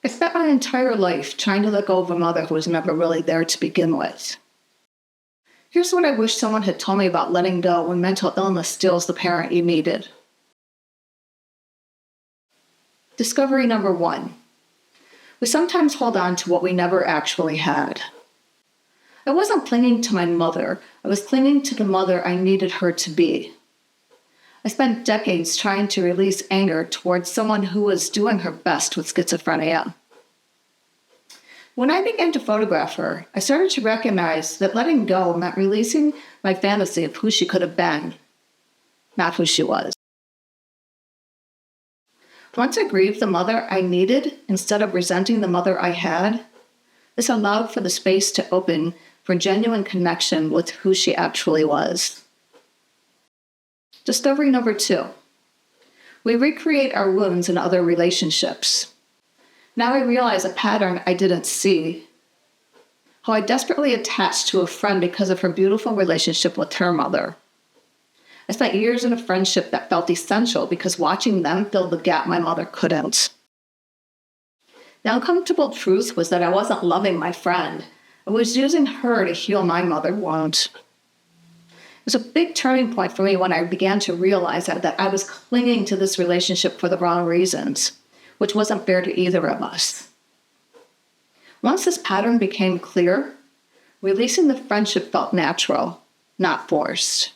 I spent my entire life trying to let go of a mother who was never really there to begin with. Here's what I wish someone had told me about letting go when mental illness steals the parent you needed. Discovery number 1. We sometimes hold on to what we never actually had. I wasn't clinging to my mother. I was clinging to the mother I needed her to be. I spent decades trying to release anger towards someone who was doing her best with schizophrenia. When I began to photograph her, I started to recognize that letting go meant releasing my fantasy of who she could have been, not who she was. Once I grieved the mother I needed instead of resenting the mother I had, this allowed for the space to open for genuine connection with who she actually was. Discovery number 2. We recreate our wounds in other relationships. Now I realize a pattern I didn't see. How I desperately attached to a friend because of her beautiful relationship with her mother. I spent years in a friendship that felt essential because watching them fill the gap my mother couldn't. The uncomfortable truth was that I wasn't loving my friend. I was using her to heal my mother wound. It was a big turning point for me when I began to realize that I was clinging to this relationship for the wrong reasons, which wasn't fair to either of us. Once this pattern became clear, releasing the friendship felt natural, not forced.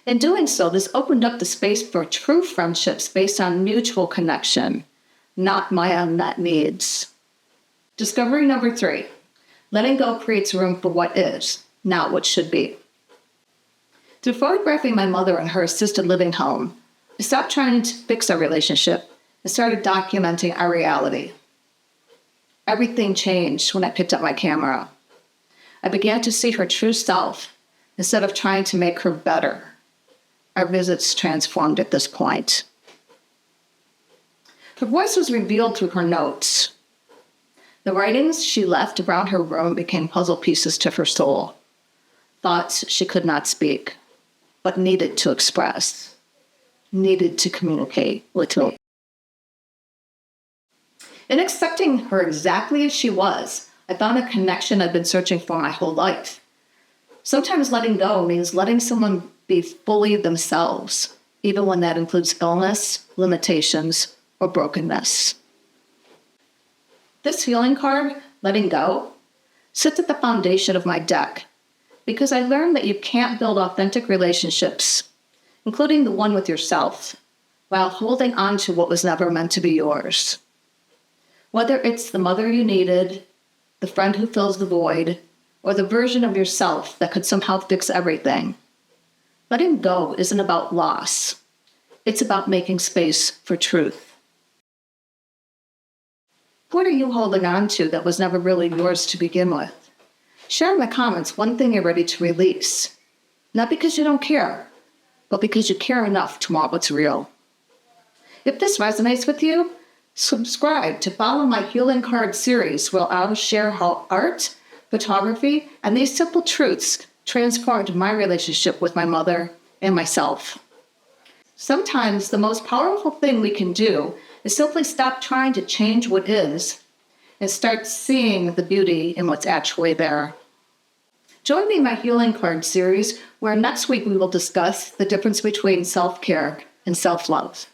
In doing so, this opened up the space for true friendships based on mutual connection, not my unmet needs. Discovery number 3. Letting go creates room for what is, not what should be. Through photographing my mother in her assisted living home, I stopped trying to fix our relationship and started documenting our reality. Everything changed when I picked up my camera. I began to see her true self instead of trying to make her better. Our visits transformed at this point. Her voice was revealed through her notes. The writings she left around her room became puzzle pieces to her soul. Thoughts she could not speak, but needed to express, needed to communicate with me. In accepting her exactly as she was, I found a connection I'd been searching for my whole life. Sometimes letting go means letting someone be fully themselves, even when that includes illness, limitations, or brokenness. This healing card, letting go, sits at the foundation of my deck because I learned that you can't build authentic relationships, including the one with yourself, while holding on to what was never meant to be yours. Whether it's the mother you needed, the friend who fills the void, or the version of yourself that could somehow fix everything, letting go isn't about loss. It's about making space for truth. What are you holding on to that was never really yours to begin with? Share in the comments one thing you're ready to release. Not because you don't care, but because you care enough to want what's real. If this resonates with you, subscribe to follow my Healing Card series where I'll share how art, photography, and these simple truths transformed my relationship with my mother and myself. Sometimes the most powerful thing we can do is simply stop trying to change what is and start seeing the beauty in what's actually there. Join me in my Healing Card series, where next week we will discuss the difference between self-care and self-love.